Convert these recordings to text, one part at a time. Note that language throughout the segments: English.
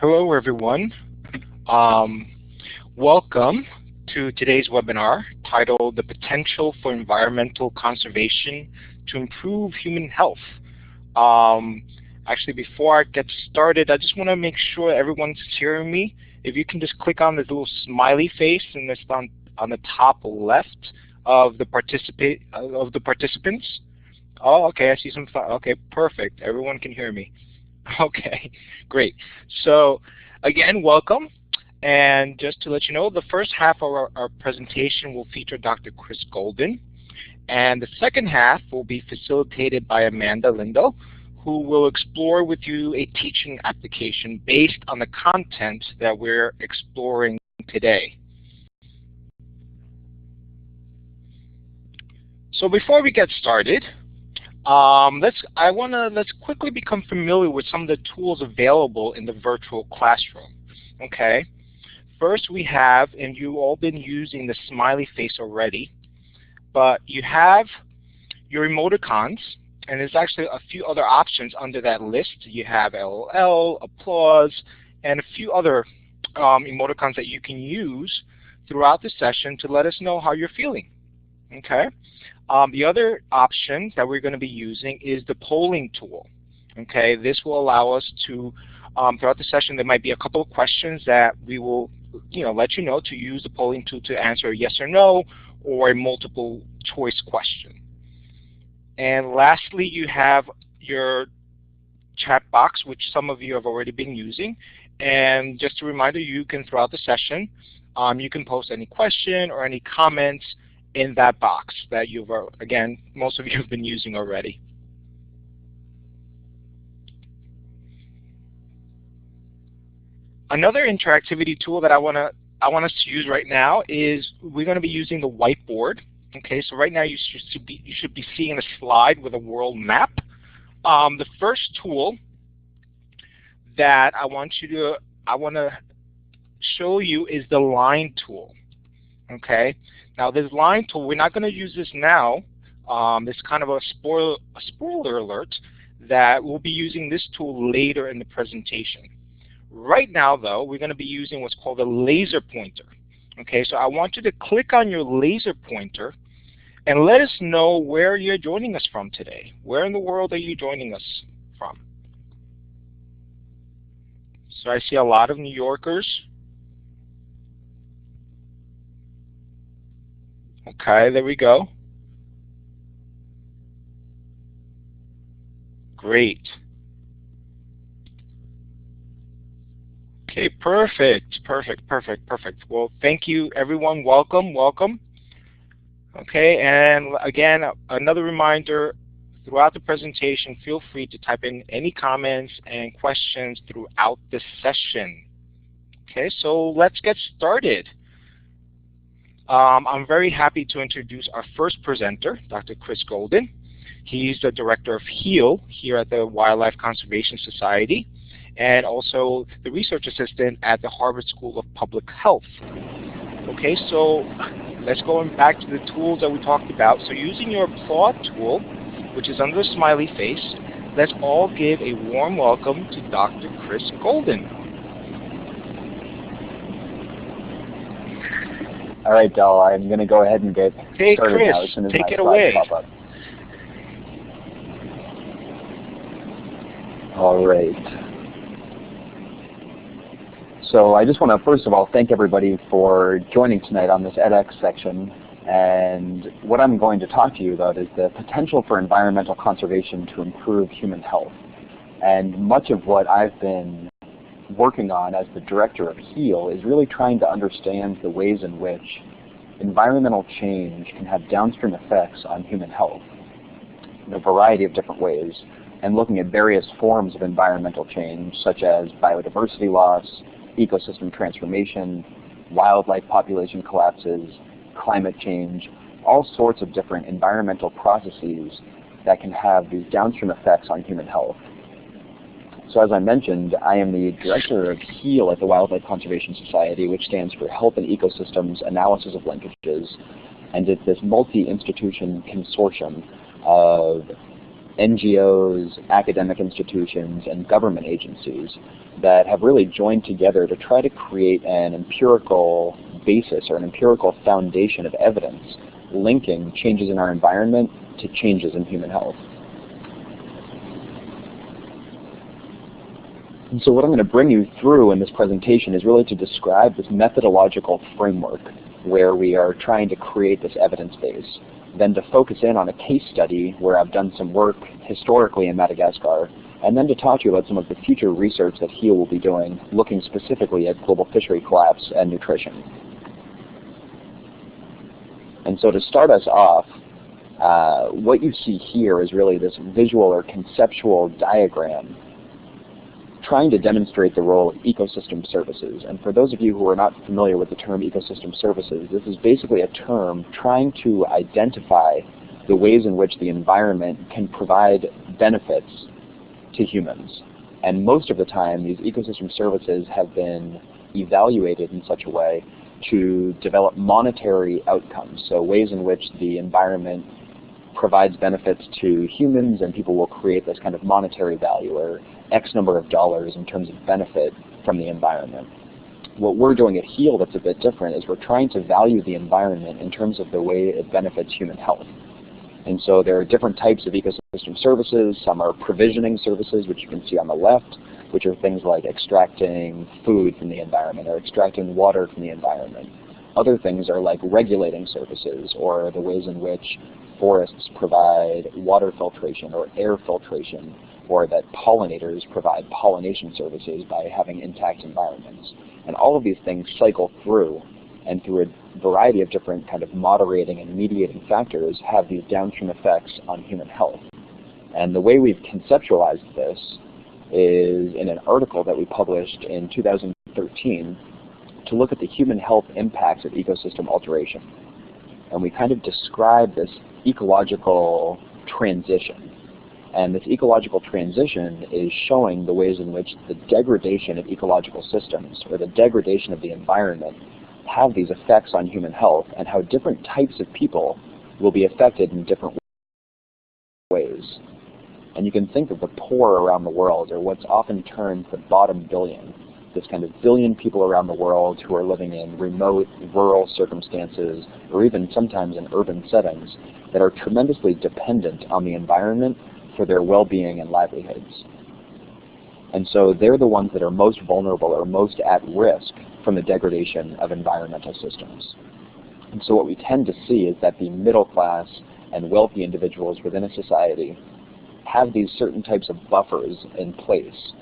Hello, everyone. Welcome to today's webinar titled The Potential for Environmental Conservation to Improve Human Health. Actually, before I get started, I just want to make sure everyone's hearing me. If you can just click on this little smiley face and it's on the top left of the participants. Oh, okay, I see some. Okay, perfect. Everyone can hear me. Okay, great. So again, welcome. And just to let you know, the first half of our presentation will feature Dr. Chris Golden. And the second half will be facilitated by Amanda Lindell, who will explore with you a teaching application based on the content that we're exploring today. So before we get started, let's quickly become familiar with some of the tools available in the virtual classroom. Okay. First, we have, and you've all been using the smiley face already, but you have your emoticons, and there's actually a few other options under that list. You have LOL, applause, and a few other emoticons that you can use throughout the session to let us know how you're feeling. Okay. The other option that we're going to be using is the polling tool. Okay, this will allow us to, throughout the session, there might be a couple of questions that we will, let you know to use the polling tool to answer a yes or no or a multiple choice question. And lastly, you have your chat box, which some of you have already been using. And just a reminder, you can, throughout the session, you can post any question or any comments in that box that you've, again, most of you have been using already. Another interactivity tool that I want us to use right now is we're going to be using the whiteboard. Okay, so right now you should be seeing a slide with a world map. The first tool that I want to show you is the line tool. Okay. Now this line tool, we're not going to use this now. It's kind of a spoiler alert that we'll be using this tool later in the presentation. Right now, though, we're going to be using what's called a laser pointer. Okay, so I want you to click on your laser pointer and let us know where you're joining us from today. Where in the world are you joining us from? So I see a lot of New Yorkers. Okay, there we go. Great. Okay, perfect. Well, thank you, everyone. Welcome. Okay, and again, another reminder, throughout the presentation, feel free to type in any comments and questions throughout the session. Okay, so let's get started. I'm very happy to introduce our first presenter, Dr. Chris Golden. He's the Director of HEAL here at the Wildlife Conservation Society and also the Research Assistant at the Harvard School of Public Health. Okay, so let's go back to the tools that we talked about. So using your applaud tool, which is under the smiley face, let's all give a warm welcome to Dr. Chris Golden. All right, Del, I'm going to go ahead and get started Chris, now as soon as take my it away. slides pop up. All right. So I just want to first of all thank everybody for joining tonight on this edX section. And what I'm going to talk to you about is the potential for environmental conservation to improve human health. And much of what I've been working on as the director of HEAL is really trying to understand the ways in which environmental change can have downstream effects on human health in a variety of different ways, and looking at various forms of environmental change such as biodiversity loss, ecosystem transformation, wildlife population collapses, climate change, all sorts of different environmental processes that can have these downstream effects on human health. So as I mentioned, I am the Director of HEAL at the Wildlife Conservation Society, which stands for Health and Ecosystems Analysis of Linkages. And it's this multi-institution consortium of NGOs, academic institutions, and government agencies that have really joined together to try to create an empirical basis or an empirical foundation of evidence linking changes in our environment to changes in human health. And so what I'm going to bring you through in this presentation is really to describe this methodological framework where we are trying to create this evidence base, then to focus in on a case study where I've done some work historically in Madagascar, and then to talk to you about some of the future research that HEAL will be doing, looking specifically at global fishery collapse and nutrition. And so to start us off, what you see here is really this visual or conceptual diagram trying to demonstrate the role of ecosystem services. And for those of you who are not familiar with the term ecosystem services, this is basically a term trying to identify the ways in which the environment can provide benefits to humans. And most of the time, these ecosystem services have been evaluated in such a way to develop monetary outcomes, so ways in which the environment provides benefits to humans and people will create this kind of monetary value or X number of dollars in terms of benefit from the environment. What we're doing at HEAL that's a bit different is we're trying to value the environment in terms of the way it benefits human health. And so there are different types of ecosystem services. Some are provisioning services, which you can see on the left, which are things like extracting food from the environment or extracting water from the environment. Other things are like regulating services, or the ways in which forests provide water filtration or air filtration, or that pollinators provide pollination services by having intact environments. And all of these things cycle through, and through a variety of different kind of moderating and mediating factors have these downstream effects on human health. And the way we've conceptualized this is in an article that we published in 2013 to look at the human health impacts of ecosystem alteration. And we kind of describe this ecological transition. And this ecological transition is showing the ways in which the degradation of ecological systems or the degradation of the environment have these effects on human health, and how different types of people will be affected in different ways. And you can think of the poor around the world, or what's often termed the bottom billion, this kind of billion people around the world who are living in remote, rural circumstances, or even sometimes in urban settings, that are tremendously dependent on the environment for their well-being and livelihoods. And so they're the ones that are most vulnerable or most at risk from the degradation of environmental systems. And so what we tend to see is that the middle class and wealthy individuals within a society have these certain types of buffers in place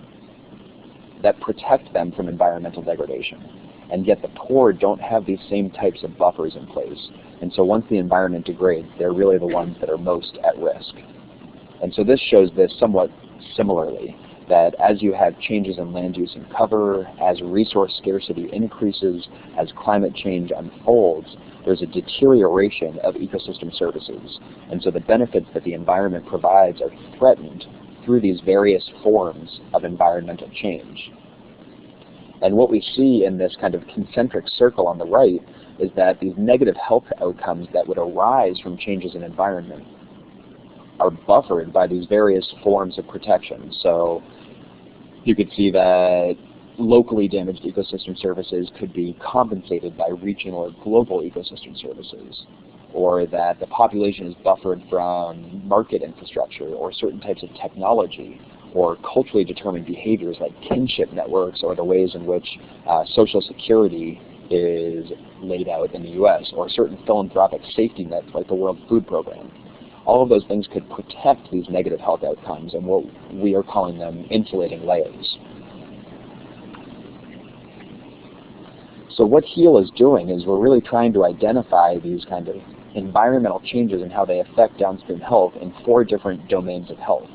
that protect them from environmental degradation. And yet the poor don't have these same types of buffers in place. And so once the environment degrades, they're really the ones that are most at risk. And so this shows this somewhat similarly, that as you have changes in land use and cover, as resource scarcity increases, as climate change unfolds, there's a deterioration of ecosystem services. And so the benefits that the environment provides are threatened through these various forms of environmental change. And what we see in this kind of concentric circle on the right is that these negative health outcomes that would arise from changes in environment are buffered by these various forms of protection. So you could see that locally damaged ecosystem services could be compensated by regional or global ecosystem services, or that the population is buffered from market infrastructure or certain types of technology, or culturally determined behaviors like kinship networks, or the ways in which social security is laid out in the US, or certain philanthropic safety nets like the World Food Program. All of those things could protect these negative health outcomes, and what we are calling them insulating layers. So what HEAL is doing is we're really trying to identify these kind of environmental changes and how they affect downstream health in 4 different domains of health: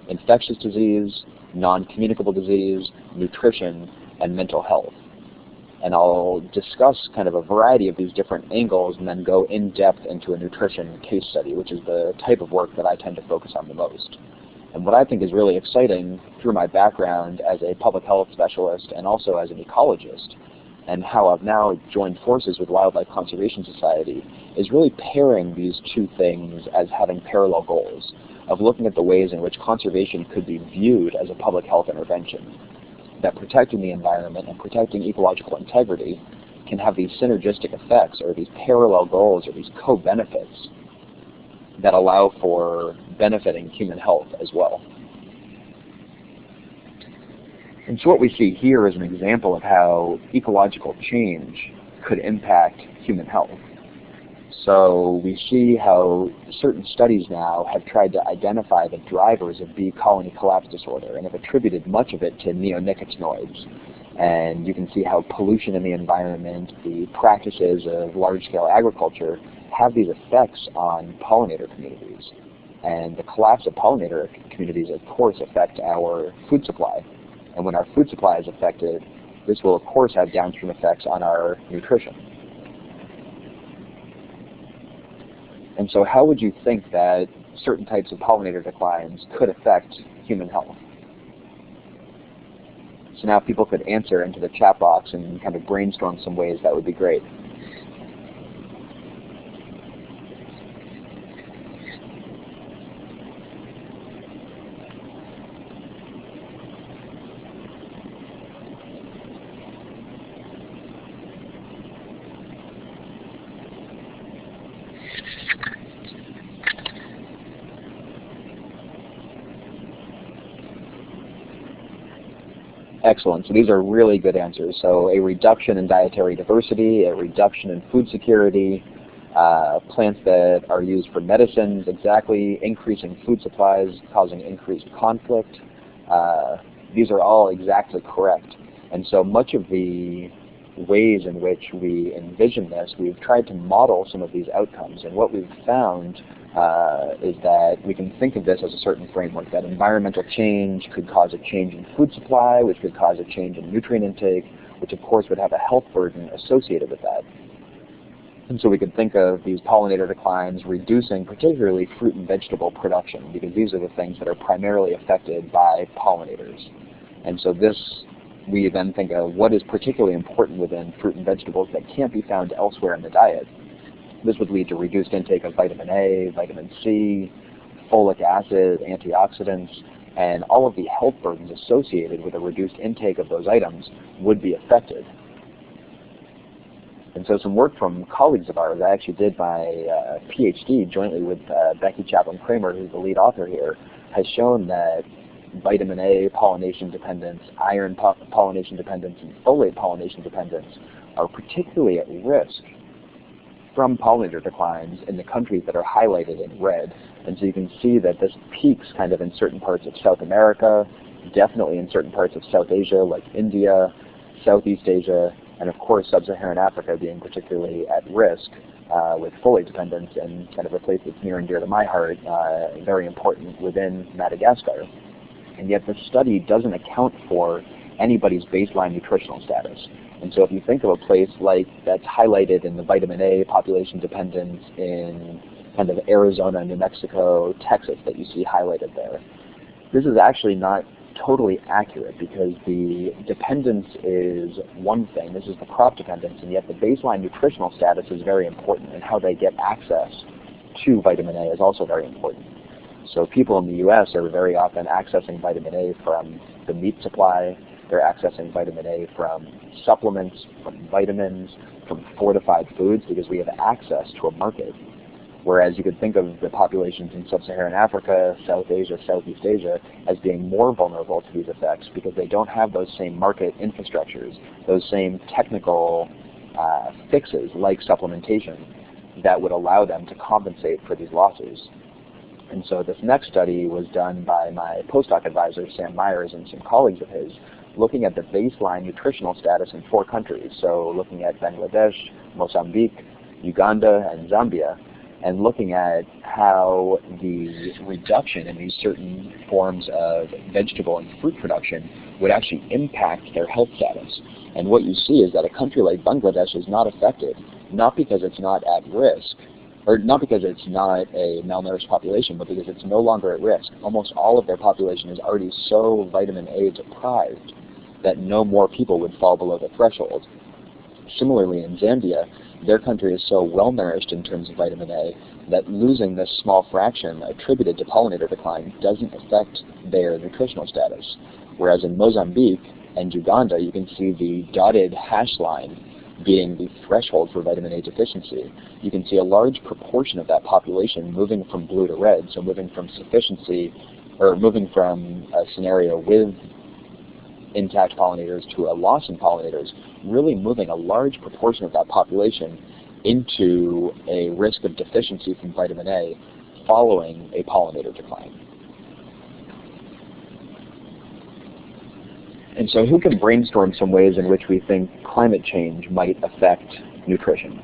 infectious disease, non-communicable disease, nutrition, and mental health. And I'll discuss kind of a variety of these different angles and then go in depth into a nutrition case study, which is the type of work that I tend to focus on the most. And what I think is really exciting through my background as a public health specialist and also as an ecologist, and how I've now joined forces with Wildlife Conservation Society, is really pairing these 2 things as having parallel goals. of looking at the ways in which conservation could be viewed as a public health intervention. That protecting the environment and protecting ecological integrity can have these synergistic effects, or these parallel goals, or these co-benefits that allow for benefiting human health as well. And so what we see here is an example of how ecological change could impact human health. So we see how certain studies now have tried to identify the drivers of bee colony collapse disorder and have attributed much of it to neonicotinoids. And you can see how pollution in the environment, the practices of large-scale agriculture, have these effects on pollinator communities. And the collapse of pollinator communities, of course, affect our food supply. And when our food supply is affected, this will, of course, have downstream effects on our nutrition. And so how would you think that certain types of pollinator declines could affect human health? So now if people could answer into the chat box and kind of brainstorm some ways, that would be great. Excellent. So these are really good answers. So a reduction in dietary diversity, a reduction in food security, plants that are used for medicines, exactly, increasing food supplies, causing increased conflict. These are all exactly correct. And so much of the ways in which we envision this, we've tried to model some of these outcomes. And what we've found is that we can think of this as a certain framework, that environmental change could cause a change in food supply, which could cause a change in nutrient intake, which of course would have a health burden associated with that. And so we could think of these pollinator declines reducing particularly fruit and vegetable production, because these are the things that are primarily affected by pollinators. And so this, we then think of what is particularly important within fruit and vegetables that can't be found elsewhere in the diet. This would lead to reduced intake of vitamin A, vitamin C, folic acid, antioxidants, and all of the health burdens associated with a reduced intake of those items would be affected. And so some work from colleagues of ours, I actually did my PhD jointly with Becky Chaplin-Kramer, who's the lead author here, has shown that vitamin A pollination dependence, iron pollination dependence, and folate pollination dependence are particularly at risk from pollinator declines in the countries that are highlighted in red. And so you can see that this peaks kind of in certain parts of South America, definitely in certain parts of South Asia like India, Southeast Asia, and of course Sub-Saharan Africa being particularly at risk with folate dependence, and kind of a place that's near and dear to my heart, very important within Madagascar. And yet this study doesn't account for anybody's baseline nutritional status. And so if you think of a place like that's highlighted in the vitamin A population dependence in kind of Arizona, New Mexico, Texas that you see highlighted there, this is actually not totally accurate, because the dependence is one thing, this is the crop dependence, and yet the baseline nutritional status is very important, and how they get access to vitamin A is also very important. So people in the U.S. are very often accessing vitamin A from the meat supply. They're accessing vitamin A from supplements, from vitamins, from fortified foods, because we have access to a market. Whereas you could think of the populations in Sub-Saharan Africa, South Asia, Southeast Asia as being more vulnerable to these effects, because they don't have those same market infrastructures, those same technical fixes like supplementation that would allow them to compensate for these losses. And so this next study was done by my postdoc advisor, Sam Myers, and some colleagues of his, looking at the baseline nutritional status in 4 countries. So looking at Bangladesh, Mozambique, Uganda, and Zambia, and looking at how the reduction in these certain forms of vegetable and fruit production would actually impact their health status. And what you see is that a country like Bangladesh is not affected, not because it's not at risk, or not because it's not a malnourished population, but because it's no longer at risk. Almost all of their population is already so vitamin A deprived that no more people would fall below the threshold. Similarly, in Zambia, their country is so well nourished in terms of vitamin A that losing this small fraction attributed to pollinator decline doesn't affect their nutritional status. Whereas in Mozambique and Uganda, you can see the dotted hash line being the threshold for vitamin A deficiency. You can see a large proportion of that population moving from blue to red, so moving from sufficiency, or moving from a scenario with intact pollinators to a loss in pollinators, really moving a large proportion of that population into a risk of deficiency from vitamin A following a pollinator decline. And so who can brainstorm some ways in which we think climate change might affect nutrition?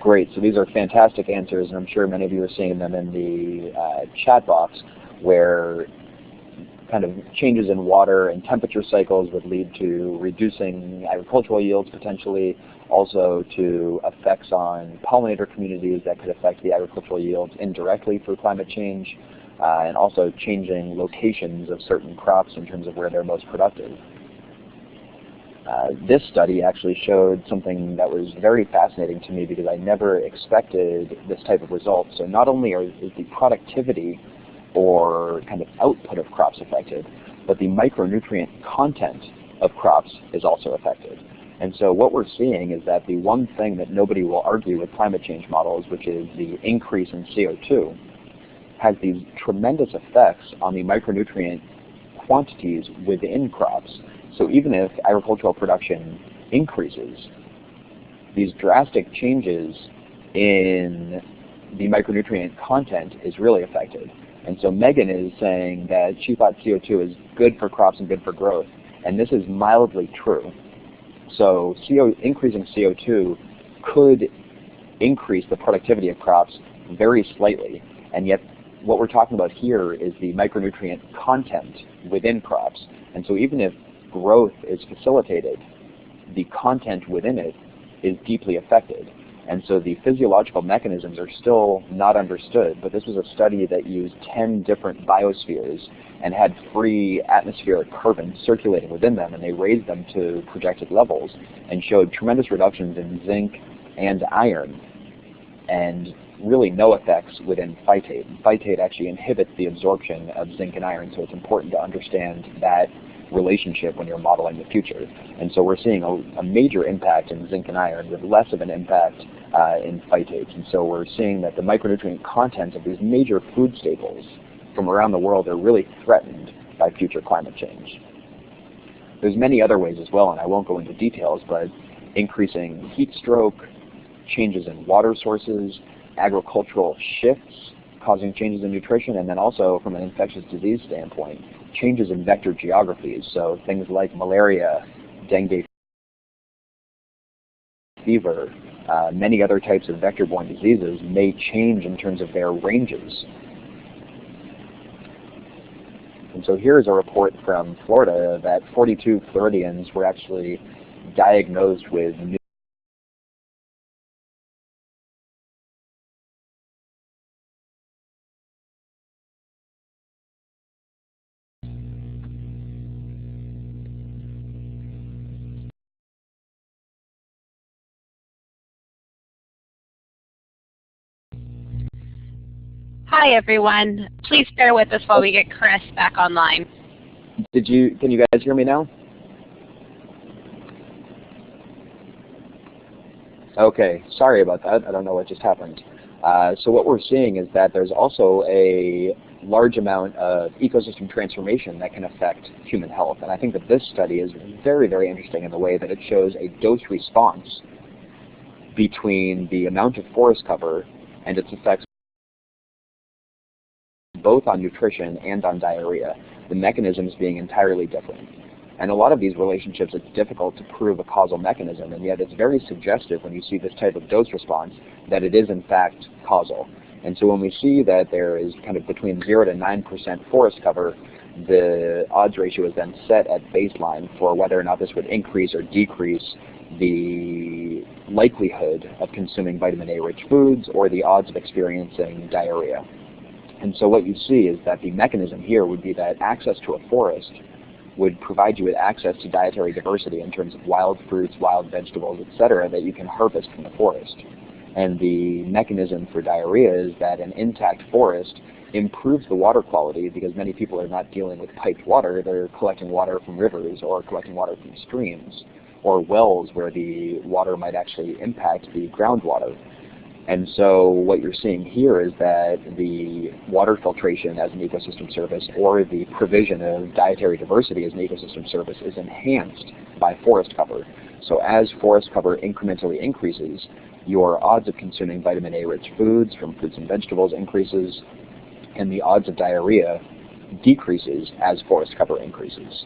Great, so these are fantastic answers, and I'm sure many of you are seeing them in the chat box, where kind of changes in water and temperature cycles would lead to reducing agricultural yields potentially, also to effects on pollinator communities that could affect the agricultural yields indirectly through climate change, and also changing locations of certain crops in terms of where they're most productive. This study actually showed something that was very fascinating to me because I never expected this type of result. So not only is the productivity or kind of output of crops affected, but the micronutrient content of crops is also affected. And so what we're seeing is that the one thing that nobody will argue with climate change models, which is the increase in CO2, has these tremendous effects on the micronutrient quantities within crops. So even if agricultural production increases, these drastic changes in the micronutrient content is really affected. And so Megan is saying that she thought CO2 is good for crops and good for growth, and this is mildly true. So increasing CO2 could increase the productivity of crops very slightly, and yet what we're talking about here is the micronutrient content within crops. And so even if growth is facilitated, the content within it is deeply affected. And so the physiological mechanisms are still not understood, but this was a study that used 10 different biospheres and had free atmospheric carbon circulating within them, and they raised them to projected levels and showed tremendous reductions in zinc and iron, and really no effects within phytate. Phytate actually inhibits the absorption of zinc and iron, so it's important to understand that relationship when you're modeling the future. And so we're seeing a major impact in zinc and iron with less of an impact in phytates. And so we're seeing that the micronutrient content of these major food staples from around the world are really threatened by future climate change. There's many other ways as well, and I won't go into details, but increasing heat stroke, changes in water sources, agricultural shifts causing changes in nutrition, and then also from an infectious disease standpoint, changes in vector geographies. So things like malaria, dengue fever, many other types of vector-borne diseases may change in terms of their ranges. And so here is a report from Florida that 42 Floridians were actually diagnosed with new Hi everyone. Please bear with us while we get Chris back online. Can you guys hear me now? Okay, sorry about that. I don't know what just happened. So what we're seeing is that there's also a large amount of ecosystem transformation that can affect human health. And I think that this study is very, very interesting in the way that it shows a dose response between the amount of forest cover and its effects both on nutrition and on diarrhea, the mechanisms being entirely different. And a lot of these relationships, it's difficult to prove a causal mechanism, and yet it's very suggestive when you see this type of dose response that it is in fact causal. And so when we see that there is kind of between 0 to 9% forest cover, the odds ratio is then set at baseline for whether or not this would increase or decrease the likelihood of consuming vitamin A-rich foods or the odds of experiencing diarrhea. And so what you see is that the mechanism here would be that access to a forest would provide you with access to dietary diversity in terms of wild fruits, wild vegetables, etc., that you can harvest from the forest. And the mechanism for diarrhea is that an intact forest improves the water quality because many people are not dealing with piped water. They're collecting water from rivers or collecting water from streams or wells where the water might actually impact the groundwater. And so what you're seeing here is that the water filtration as an ecosystem service or the provision of dietary diversity as an ecosystem service is enhanced by forest cover. So as forest cover incrementally increases, your odds of consuming vitamin A-rich foods from fruits and vegetables increases, and the odds of diarrhea decreases as forest cover increases.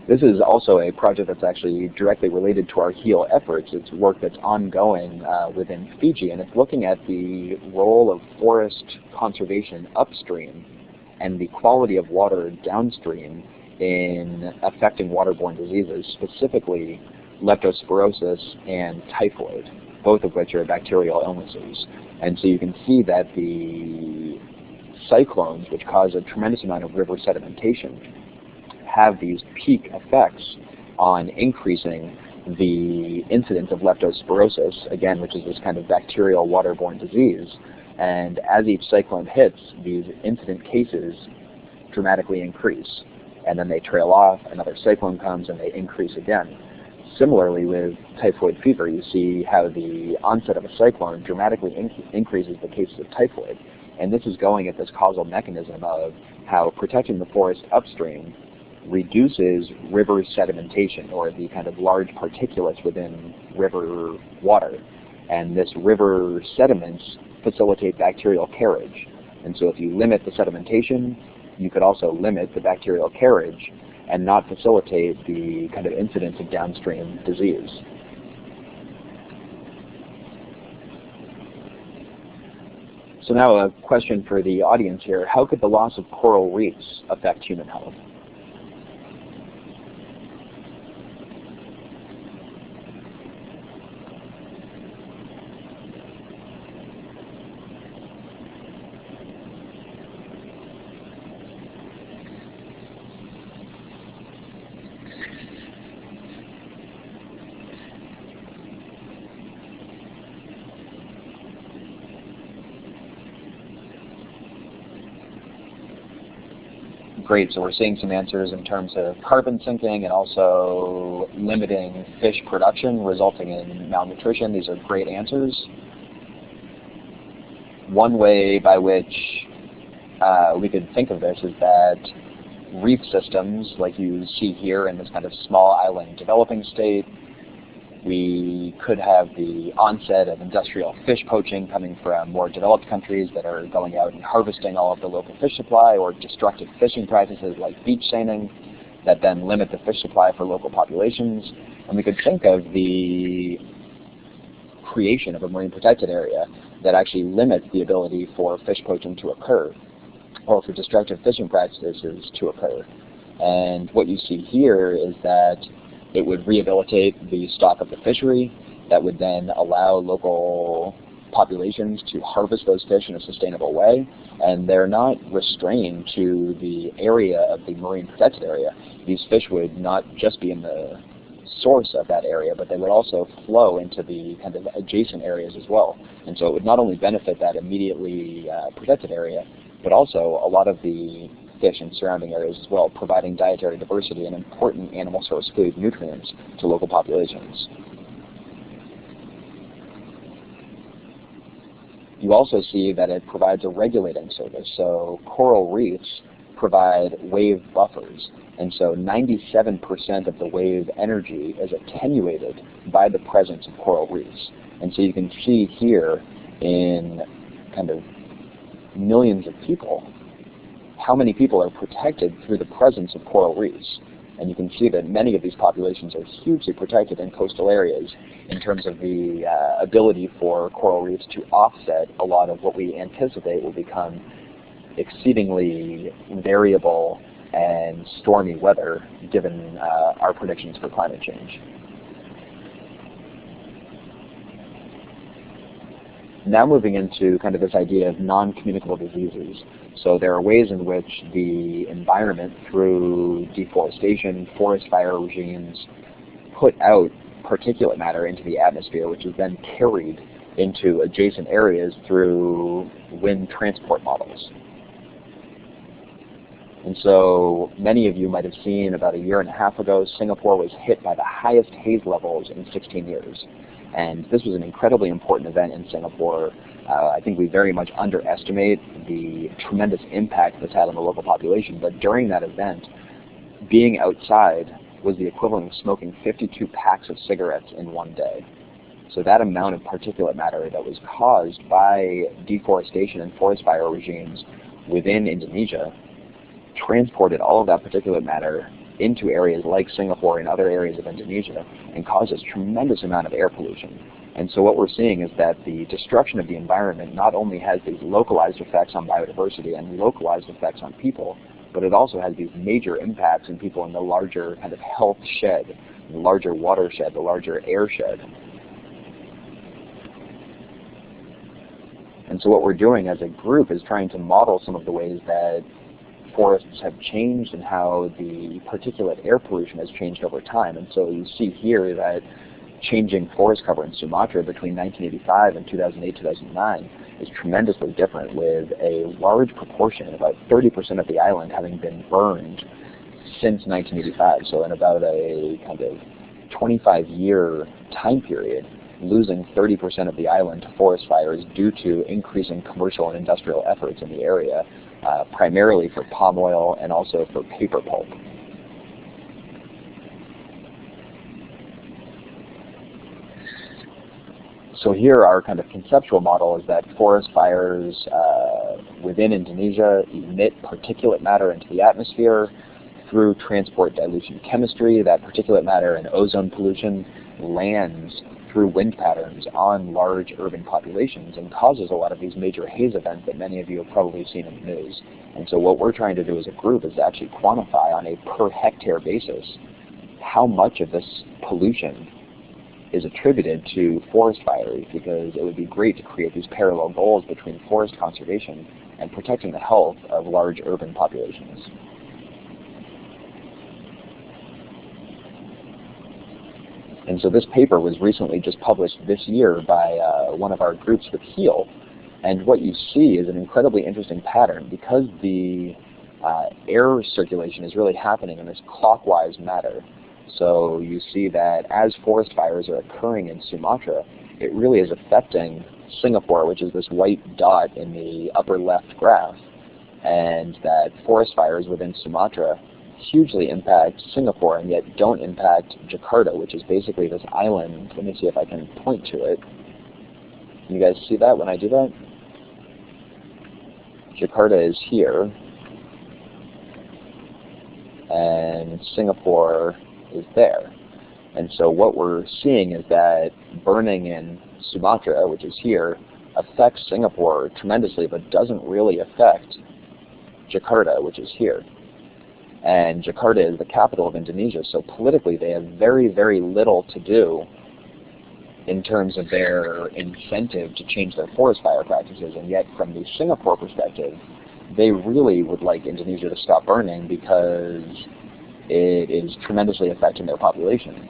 This is also a project that's actually directly related to our HEAL efforts. It's work that's ongoing within Fiji, and it's looking at the role of forest conservation upstream and the quality of water downstream in affecting waterborne diseases, specifically leptospirosis and typhoid, both of which are bacterial illnesses. And so you can see that the cyclones, which cause a tremendous amount of river sedimentation, have these peak effects on increasing the incidence of leptospirosis, again, which is this kind of bacterial waterborne disease. And as each cyclone hits, these incident cases dramatically increase. And then they trail off, another cyclone comes, and they increase again. Similarly, with typhoid fever, you see how the onset of a cyclone dramatically increases the cases of typhoid. And this is going at this causal mechanism of how protecting the forest upstream reduces river sedimentation, or the kind of large particulates within river water. And this river sediments facilitate bacterial carriage. And so if you limit the sedimentation, you could also limit the bacterial carriage and not facilitate the kind of incidence of downstream disease. So now a question for the audience here. How could the loss of coral reefs affect human health? Great, so we're seeing some answers in terms of carbon sinking and also limiting fish production, resulting in malnutrition. These are great answers. One way by which we could think of this is that reef systems, like you see here in this kind of small island developing state, we could have the onset of industrial fish poaching coming from more developed countries that are going out and harvesting all of the local fish supply, or destructive fishing practices like beach seining that then limit the fish supply for local populations. And we could think of the creation of a marine protected area that actually limits the ability for fish poaching to occur, or for destructive fishing practices to occur. And what you see here is that it would rehabilitate the stock of the fishery. That would then allow local populations to harvest those fish in a sustainable way, and they're not restrained to the area of the marine protected area. These fish would not just be in the source of that area, but they would also flow into the kind of adjacent areas as well. And so it would not only benefit that immediately protected area, but also a lot of the fish in surrounding areas as well, providing dietary diversity and important animal source food nutrients to local populations. You also see that it provides a regulating service. So coral reefs provide wave buffers, and so 97% of the wave energy is attenuated by the presence of coral reefs. And so you can see here in kind of millions of people how many people are protected through the presence of coral reefs. And you can see that many of these populations are hugely protected in coastal areas in terms of the ability for coral reefs to offset a lot of what we anticipate will become exceedingly variable and stormy weather given our predictions for climate change. Now moving into kind of this idea of non-communicable diseases. So there are ways in which the environment, through deforestation, forest fire regimes, put out particulate matter into the atmosphere, which is then carried into adjacent areas through wind transport models. And so many of you might have seen about a year and a half ago, Singapore was hit by the highest haze levels in 16 years. And this was an incredibly important event in Singapore. I think we very much underestimate the tremendous impact this had on the local population. But during that event, being outside was the equivalent of smoking 52 packs of cigarettes in one day. So that amount of particulate matter that was caused by deforestation and forest fire regimes within Indonesia transported all of that particulate matter into areas like Singapore and other areas of Indonesia and causes tremendous amount of air pollution. And so what we're seeing is that the destruction of the environment not only has these localized effects on biodiversity and localized effects on people, but it also has these major impacts on people in the larger kind of health shed, the larger watershed, the larger air shed. And so what we're doing as a group is trying to model some of the ways that forests have changed and how the particulate air pollution has changed over time. And so you see here that changing forest cover in Sumatra between 1985 and 2008-2009 is tremendously different, with a large proportion, about 30% of the island, having been burned since 1985. So in about a kind of 25-year time period, losing 30% of the island to forest fires due to increasing commercial and industrial efforts in the area, primarily for palm oil and also for paper pulp. So here our kind of conceptual model is that forest fires within Indonesia emit particulate matter into the atmosphere through transport dilution chemistry. That particulate matter and ozone pollution lands through wind patterns on large urban populations and causes a lot of these major haze events that many of you have probably seen in the news. And so what we're trying to do as a group is to actually quantify on a per hectare basis how much of this pollution is attributed to forest fires, because it would be great to create these parallel goals between forest conservation and protecting the health of large urban populations. And so this paper was recently just published this year by one of our groups with HEAL. And what you see is an incredibly interesting pattern, because the air circulation is really happening in this clockwise manner. So you see that as forest fires are occurring in Sumatra, it really is affecting Singapore, which is this white dot in the upper left graph, and that forest fires within Sumatra hugely impact Singapore and yet don't impact Jakarta, which is basically this island. Let me see if I can point to it. Can you guys see that when I do that? Jakarta is here, and Singapore is there. And so what we're seeing is that burning in Sumatra, which is here, affects Singapore tremendously, but doesn't really affect Jakarta, which is here. And Jakarta is the capital of Indonesia, so politically they have very, very little to do in terms of their incentive to change their forest fire practices. And yet from the Singapore perspective, they really would like Indonesia to stop burning because it is tremendously affecting their population.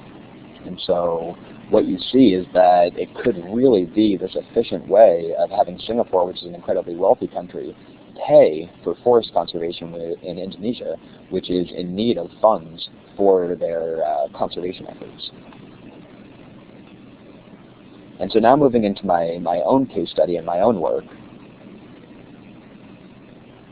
And so what you see is that it could really be this efficient way of having Singapore, which is an incredibly wealthy country, pay for forest conservation in Indonesia, which is in need of funds for their conservation efforts. And so now moving into my own case study and my own work,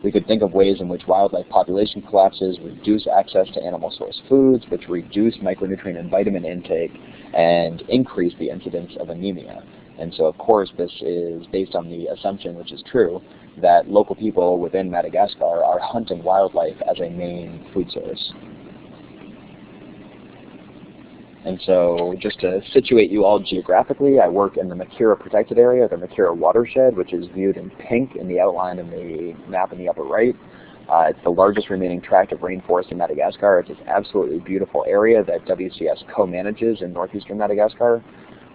we could think of ways in which wildlife population collapses reduce access to animal source foods, which reduce micronutrient and vitamin intake and increase the incidence of anemia. And so of course this is based on the assumption, which is true, that local people within Madagascar are hunting wildlife as a main food source. And so just to situate you all geographically, I work in the Makira Protected Area, the Makira Watershed, which is viewed in pink in the outline of the map in the upper right. It's the largest remaining tract of rainforest in Madagascar. It's this absolutely beautiful area that WCS co-manages in northeastern Madagascar.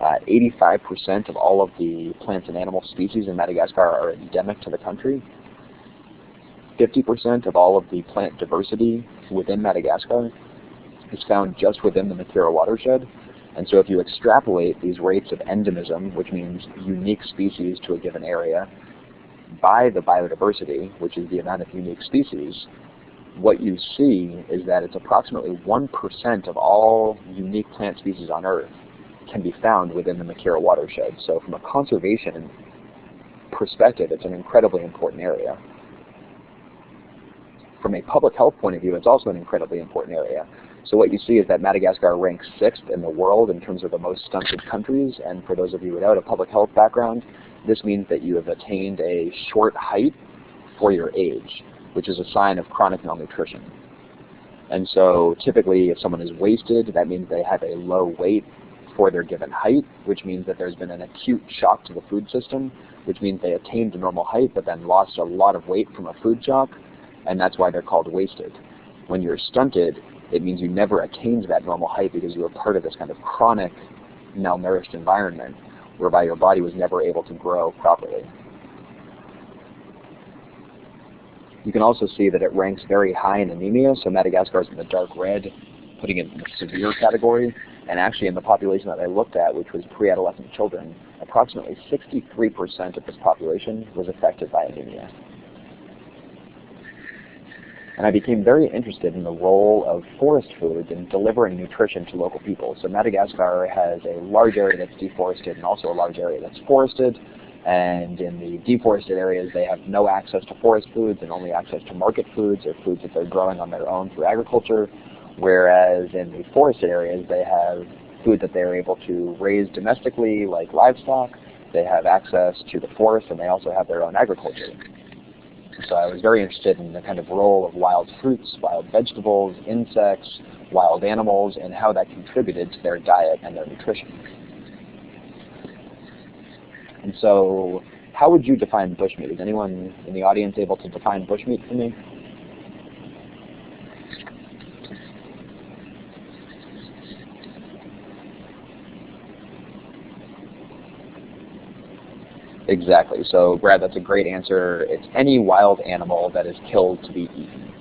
85% of all of the plants and animal species in Madagascar are endemic to the country. 50% of all of the plant diversity within Madagascar is found just within the Makira watershed. And so if you extrapolate these rates of endemism, which means unique species to a given area, by the biodiversity, which is the amount of unique species, what you see is that it's approximately 1% of all unique plant species on Earth can be found within the Makira watershed. So from a conservation perspective, it's an incredibly important area. From a public health point of view, it's also an incredibly important area. So what you see is that Madagascar ranks 6th in the world in terms of the most stunted countries, and for those of you without a public health background, this means that you have attained a short height for your age, which is a sign of chronic malnutrition. And so typically if someone is wasted, that means they have a low weight for their given height, which means that there's been an acute shock to the food system, which means they attained a normal height but then lost a lot of weight from a food shock, and that's why they're called wasted. When you're stunted, it means you never attained that normal height because you were part of this kind of chronic malnourished environment whereby your body was never able to grow properly. You can also see that it ranks very high in anemia, so Madagascar is in the dark red, putting it in the severe category, and actually in the population that I looked at, which was pre-adolescent children, approximately 63% of this population was affected by anemia. And I became very interested in the role of forest foods in delivering nutrition to local people. So Madagascar has a large area that's deforested and also a large area that's forested. And in the deforested areas, they have no access to forest foods and only access to market foods or foods that they're growing on their own through agriculture. Whereas in the forested areas, they have food that they're able to raise domestically, like livestock. They have access to the forest, and they also have their own agriculture. So I was very interested in the kind of role of wild fruits, wild vegetables, insects, wild animals, and how that contributed to their diet and their nutrition. And so how would you define bushmeat? Is anyone in the audience able to define bushmeat for me? Exactly. So, Brad, that's a great answer. It's any wild animal that is killed to be eaten.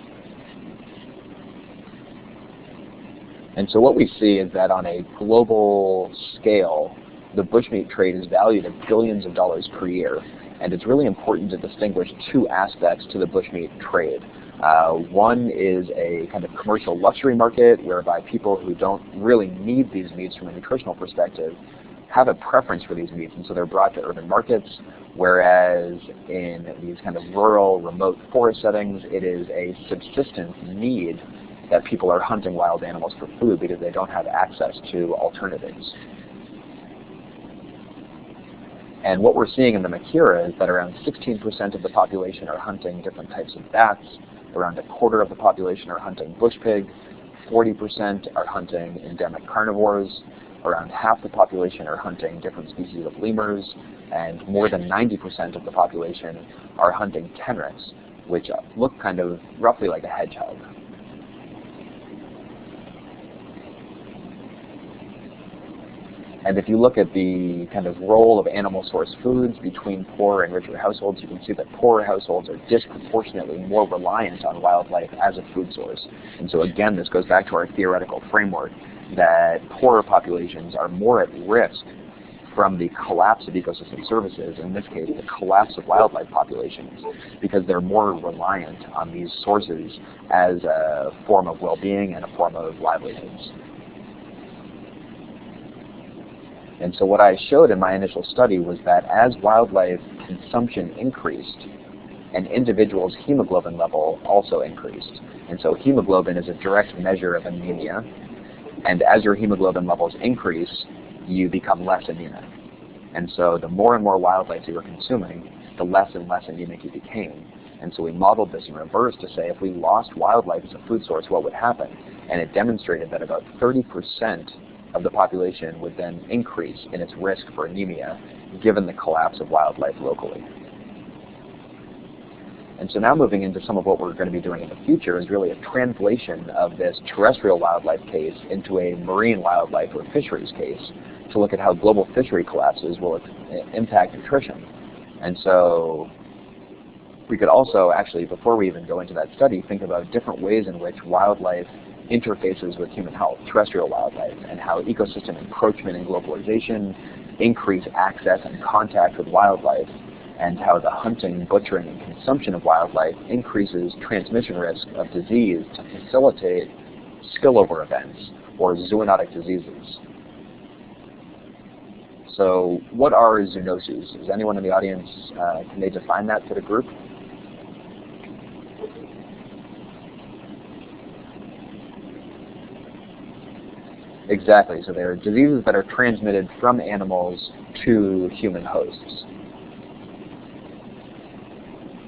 And so what we see is that on a global scale, the bushmeat trade is valued at billions of dollars per year. And it's really important to distinguish two aspects to the bushmeat trade. One is a kind of commercial luxury market whereby people who don't really need these meats from a nutritional perspective have a preference for these meats, and so they're brought to urban markets, whereas in these kind of rural, remote forest settings, it is a subsistence need that people are hunting wild animals for food because they don't have access to alternatives. And what we're seeing in the Makira is that around 16% of the population are hunting different types of bats, around a quarter of the population are hunting bush pig, 40% are hunting endemic carnivores, around half the population are hunting different species of lemurs, and more than 90% of the population are hunting tenrecs, which look kind of roughly like a hedgehog. And if you look at the kind of role of animal source foods between poorer and richer households, you can see that poorer households are disproportionately more reliant on wildlife as a food source. And so again, this goes back to our theoretical framework that poorer populations are more at risk from the collapse of ecosystem services, in this case the collapse of wildlife populations, because they're more reliant on these sources as a form of well-being and a form of livelihoods. And so what I showed in my initial study was that as wildlife consumption increased, an individual's hemoglobin level also increased. And so hemoglobin is a direct measure of anemia. And as your hemoglobin levels increase, you become less anemic. And so the more and more wildlife you were consuming, the less and less anemic you became. And so we modeled this in reverse to say if we lost wildlife as a food source, what would happen? And it demonstrated that about 30% of the population would then increase in its risk for anemia given the collapse of wildlife locally. And so now moving into some of what we're going to be doing in the future is really a translation of this terrestrial wildlife case into a marine wildlife or fisheries case to look at how global fishery collapses will impact nutrition. And so we could also actually, before we even go into that study, think about different ways in which wildlife interfaces with human health, terrestrial wildlife, and how ecosystem encroachment and globalization increase access and contact with wildlife, and how the hunting, butchering, and consumption of wildlife increases transmission risk of disease to facilitate spillover events or zoonotic diseases. So what are zoonoses? Is anyone in the audience, can they define that to the group? Exactly, so they're diseases that are transmitted from animals to human hosts.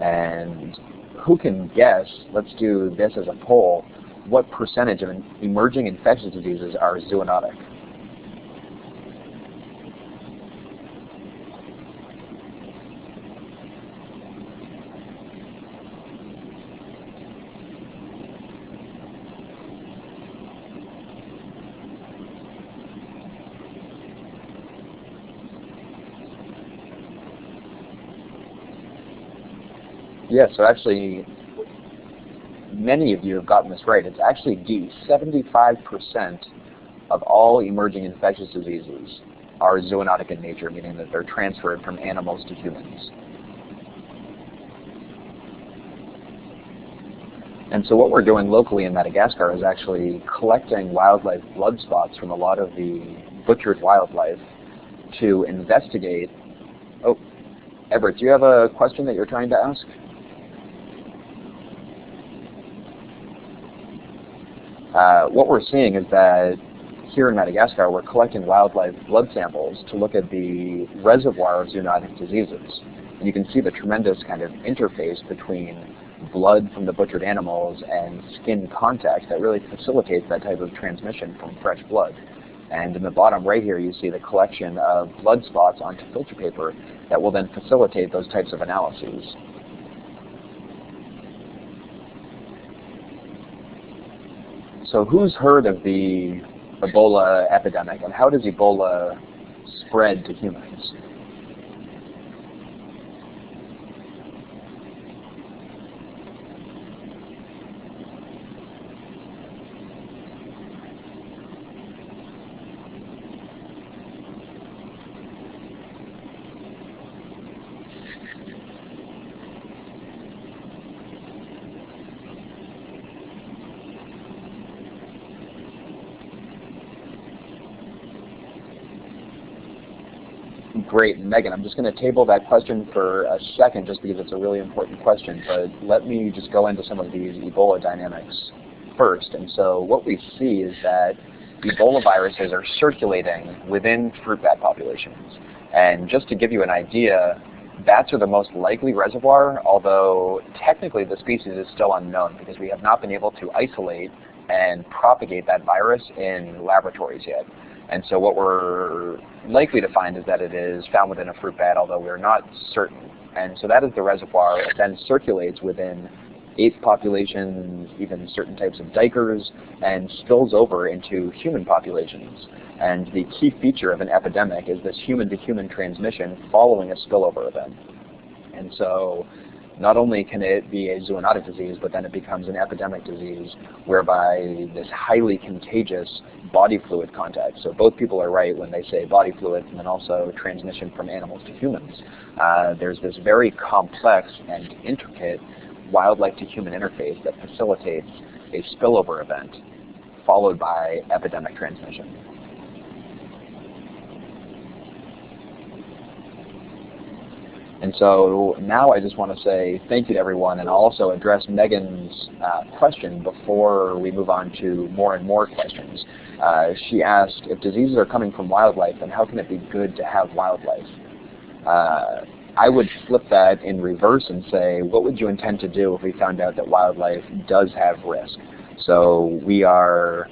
And who can guess, let's do this as a poll, what percentage of emerging infectious diseases are zoonotic? Yeah, so actually, many of you have gotten this right. It's actually D. 75% of all emerging infectious diseases are zoonotic in nature, meaning that they're transferred from animals to humans. And so what we're doing locally in Madagascar is actually collecting wildlife blood spots from a lot of the butchered wildlife to investigate. Oh, Everett, do you have a question that you're trying to ask? What we're seeing is that here in Madagascar, we're collecting wildlife blood samples to look at the reservoir of zoonotic diseases. And you can see the tremendous kind of interface between blood from the butchered animals and skin contact that really facilitates that type of transmission from fresh blood. And in the bottom right here, you see the collection of blood spots onto filter paper that will then facilitate those types of analyses. So who's heard of the Ebola epidemic, and how does Ebola spread to humans? Great. Megan, I'm just going to table that question for a second just because it's a really important question, but let me just go into some of these Ebola dynamics first. And so what we see is that Ebola viruses are circulating within fruit bat populations. And just to give you an idea, bats are the most likely reservoir, although technically the species is still unknown because we have not been able to isolate and propagate that virus in laboratories yet. And so what we're likely to find is that it is found within a fruit bat, although we're not certain. And so that is the reservoir. It then circulates within ape populations, even certain types of duikers, and spills over into human populations. And the key feature of an epidemic is this human-to-human transmission following a spillover event. And so not only can it be a zoonotic disease, but then it becomes an epidemic disease whereby this highly contagious body fluid contact. So both people are right when they say body fluids and then also transmission from animals to humans. There's this very complex and intricate wildlife to human interface that facilitates a spillover event followed by epidemic transmission. And so now I just want to say thank you to everyone, and I'll also address Megan's question before we move on to more and more questions. She asked, if diseases are coming from wildlife, then how can it be good to have wildlife? I would flip that in reverse and say, what would you intend to do if we found out that wildlife does have risk? So we are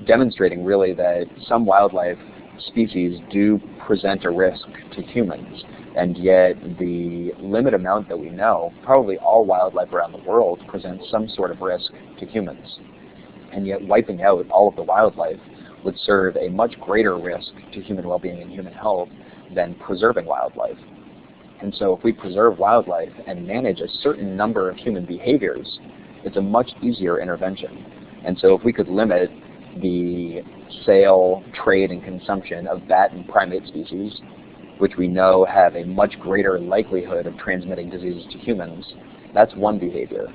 demonstrating really that some wildlife species do present a risk to humans, and yet the limited amount that we know, probably all wildlife around the world presents some sort of risk to humans. And yet wiping out all of the wildlife would serve a much greater risk to human well-being and human health than preserving wildlife. And so if we preserve wildlife and manage a certain number of human behaviors, it's a much easier intervention. And so if we could limit the sale, trade, and consumption of bat and primate species, which we know have a much greater likelihood of transmitting diseases to humans, that's one behavior.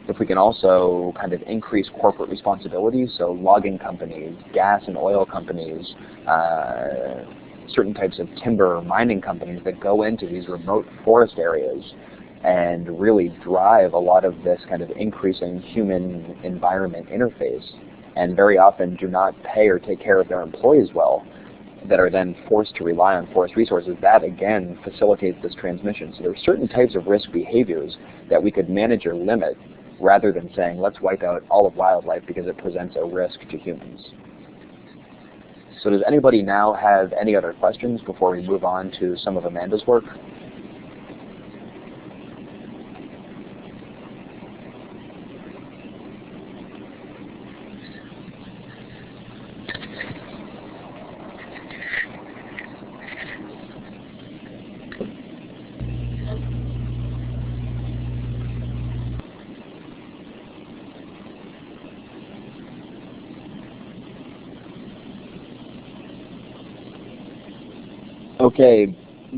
If we can also kind of increase corporate responsibilities, so logging companies, gas and oil companies, certain types of timber or mining companies that go into these remote forest areas and really drive a lot of this kind of increasing human environment interface, and very often do not pay or take care of their employees well, that are then forced to rely on forest resources, that again facilitates this transmission. So there are certain types of risk behaviors that we could manage or limit rather than saying let's wipe out all of wildlife because it presents a risk to humans. So does anybody now have any other questions before we move on to some of Amanda's work? Okay,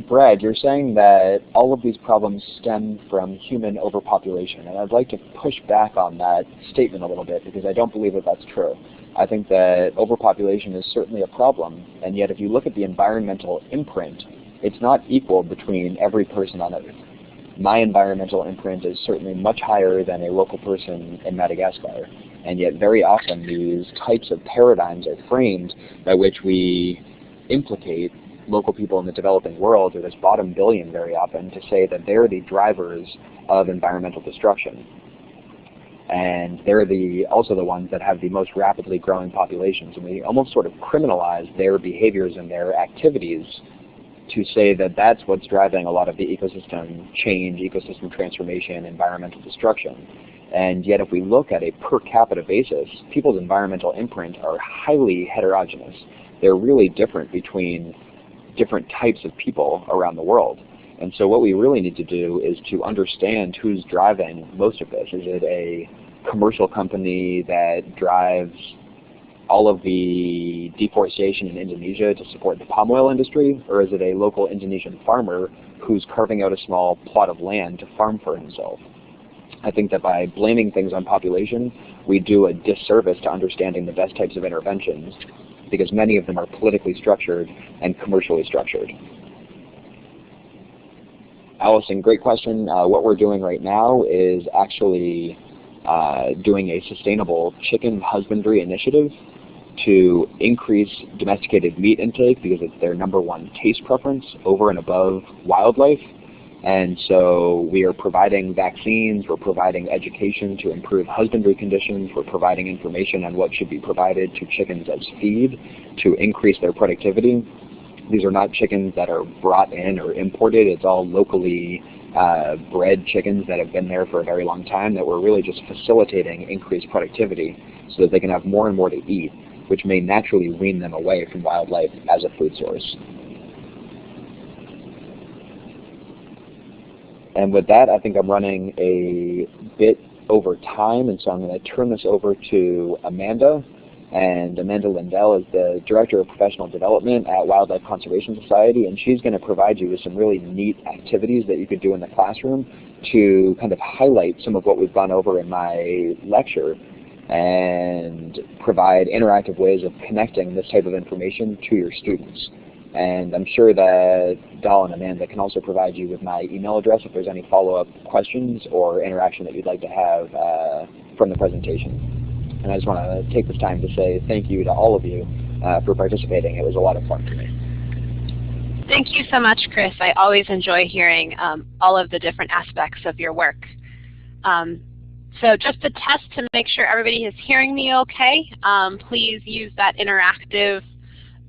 Brad, you're saying that all of these problems stem from human overpopulation, and I'd like to push back on that statement a little bit because I don't believe that that's true. I think that overpopulation is certainly a problem, and yet if you look at the environmental imprint, it's not equal between every person on Earth. My environmental imprint is certainly much higher than a local person in Madagascar, and yet very often these types of paradigms are framed by which we implicate local people in the developing world, or this bottom billion very often, to say that they're the drivers of environmental destruction. And they're also the ones that have the most rapidly growing populations. And we almost sort of criminalize their behaviors and their activities to say that that's what's driving a lot of the ecosystem change, ecosystem transformation, environmental destruction. And yet if we look at a per capita basis, people's environmental imprint are highly heterogeneous. They're really different between different types of people around the world. And so what we really need to do is to understand who's driving most of this. Is it a commercial company that drives all of the deforestation in Indonesia to support the palm oil industry, or is it a local Indonesian farmer who's carving out a small plot of land to farm for himself? I think that by blaming things on population, we do a disservice to understanding the best types of interventions, because many of them are politically structured and commercially structured. Allison, great question. What we're doing right now is actually doing a sustainable chicken husbandry initiative to increase domesticated meat intake because it's their #1 taste preference over and above wildlife. And so we are providing vaccines, we're providing education to improve husbandry conditions, we're providing information on what should be provided to chickens as feed to increase their productivity. These are not chickens that are brought in or imported, it's all locally bred chickens that have been there for a very long time that we're really just facilitating increased productivity so that they can have more and more to eat, which may naturally wean them away from wildlife as a food source. And with that, I think I'm running a bit over time, and so I'm going to turn this over to Amanda. And Amanda Lindell is the Director of Professional Development at Wildlife Conservation Society, and she's going to provide you with some really neat activities that you could do in the classroom to kind of highlight some of what we've gone over in my lecture and provide interactive ways of connecting this type of information to your students. And I'm sure that Dal and Amanda can also provide you with my email address if there's any follow-up questions or interaction that you'd like to have from the presentation. And I just want to take this time to say thank you to all of you for participating. It was a lot of fun for me. Thank you so much, Chris. I always enjoy hearing all of the different aspects of your work. So just to test to make sure everybody is hearing me okay, please use that interactive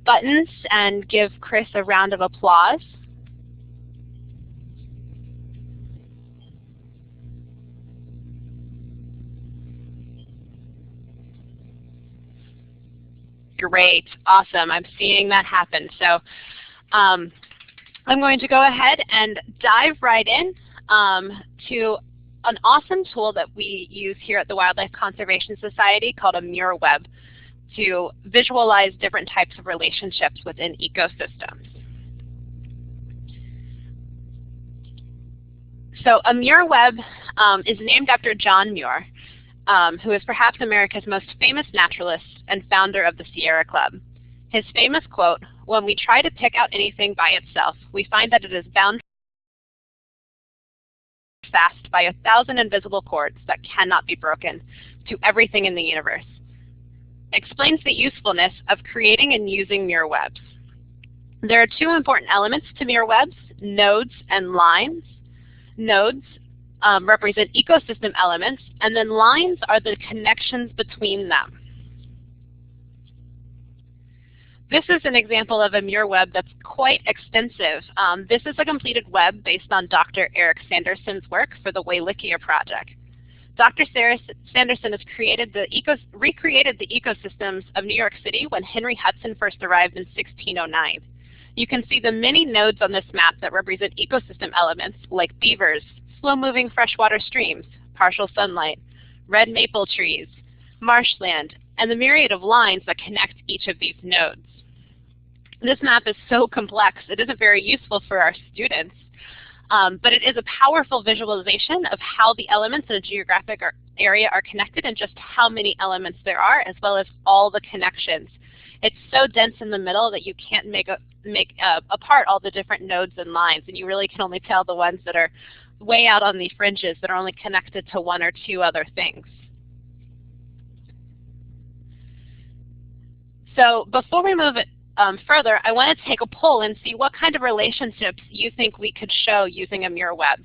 buttons and give Chris a round of applause. Great, awesome, I'm seeing that happen. So I'm going to go ahead and dive right in to an awesome tool that we use here at the Wildlife Conservation Society called a mirror web to visualize different types of relationships within ecosystems. So a mirror web is named after John Muir, who is perhaps America's most famous naturalist and founder of the Sierra Club. His famous quote, "When we try to pick out anything by itself, we find that it is bound fast by 1,000 invisible cords that cannot be broken to everything in the universe," explains the usefulness of creating and using mirror webs. There are two important elements to mirror webs, nodes and lines. Nodes represent ecosystem elements, and then lines are the connections between them. This is an example of a mirror web that's quite extensive. This is a completed web based on Dr. Eric Sanderson's work for the Waylikia project. Dr. Sanderson has recreated the ecosystems of New York City when Henry Hudson first arrived in 1609. You can see the many nodes on this map that represent ecosystem elements like beavers, slow-moving freshwater streams, partial sunlight, red maple trees, marshland, and the myriad of lines that connect each of these nodes. This map is so complex, it isn't very useful for our students, but it is a powerful visualization of how the elements in a geographic area are connected and just how many elements there are, as well as all the connections. It's so dense in the middle that you can't make apart all the different nodes and lines, and you really can only tell the ones that are way out on the fringes that are only connected to one or two other things. So before we move it further, I want to take a poll and see what kind of relationships you think we could show using a mirror web.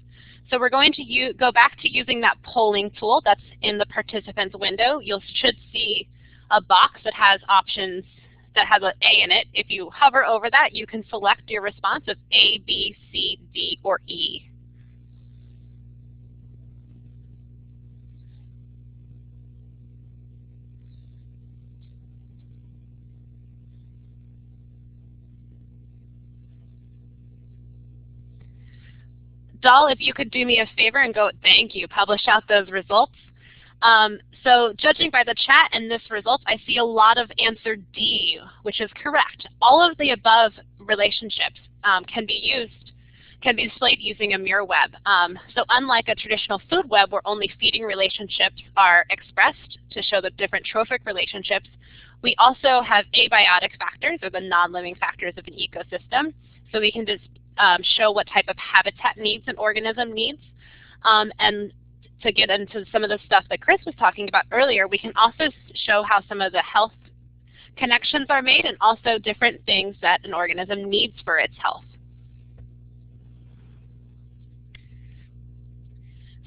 So we're going to go back to using that polling tool that's in the participants window. You should see a box that has options that has an A in it. If you hover over that, you can select your response of A, B, C, D, or E. Doll, if you could do me a favor and go, thank you, publish out those results. So judging by the chat and this result, I see a lot of answer D, which is correct. All of the above relationships can be displayed using a mirror web. So unlike a traditional food web where only feeding relationships are expressed to show the different trophic relationships, we also have abiotic factors, or the non-living factors of an ecosystem. So we can just show what type of habitat needs an organism needs. And to get into some of the stuff that Chris was talking about earlier, we can also show how some of the health connections are made and also different things that an organism needs for its health.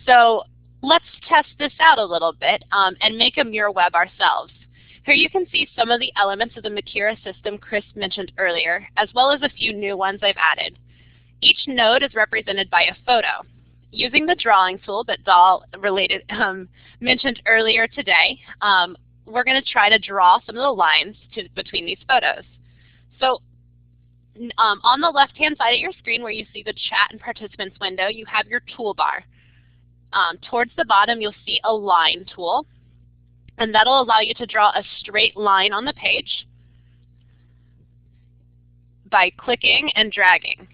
So let's test this out a little bit and make a mirror web ourselves. Here you can see some of the elements of the Makira system Chris mentioned earlier, as well as a few new ones I've added. Each node is represented by a photo. Using the drawing tool that Dahl mentioned earlier today, we're going to try to draw some of the lines between these photos. So on the left-hand side of your screen where you see the chat and participants window, you have your toolbar. Towards the bottom, you'll see a line tool, and that'll allow you to draw a straight line on the page by clicking and dragging.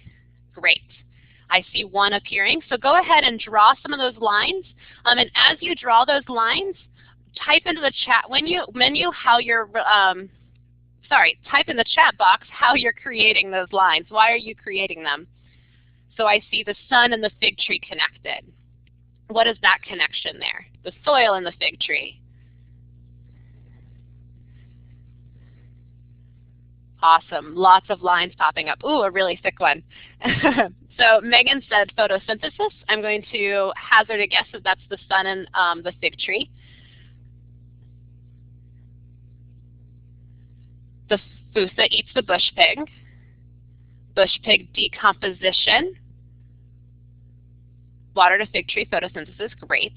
Great. I see one appearing. So go ahead and draw some of those lines. And as you draw those lines, type into the chat menu how you're, type in the chat box how you're creating those lines. Why are you creating them? So I see the sun and the fig tree connected. What is that connection there? The soil and the fig tree. Awesome. Lots of lines popping up. Ooh, a really thick one. So Megan said photosynthesis. I'm going to hazard a guess that that's the sun and the fig tree. The Fusa eats the bush pig. Bush pig decomposition. Water to fig tree, photosynthesis, great.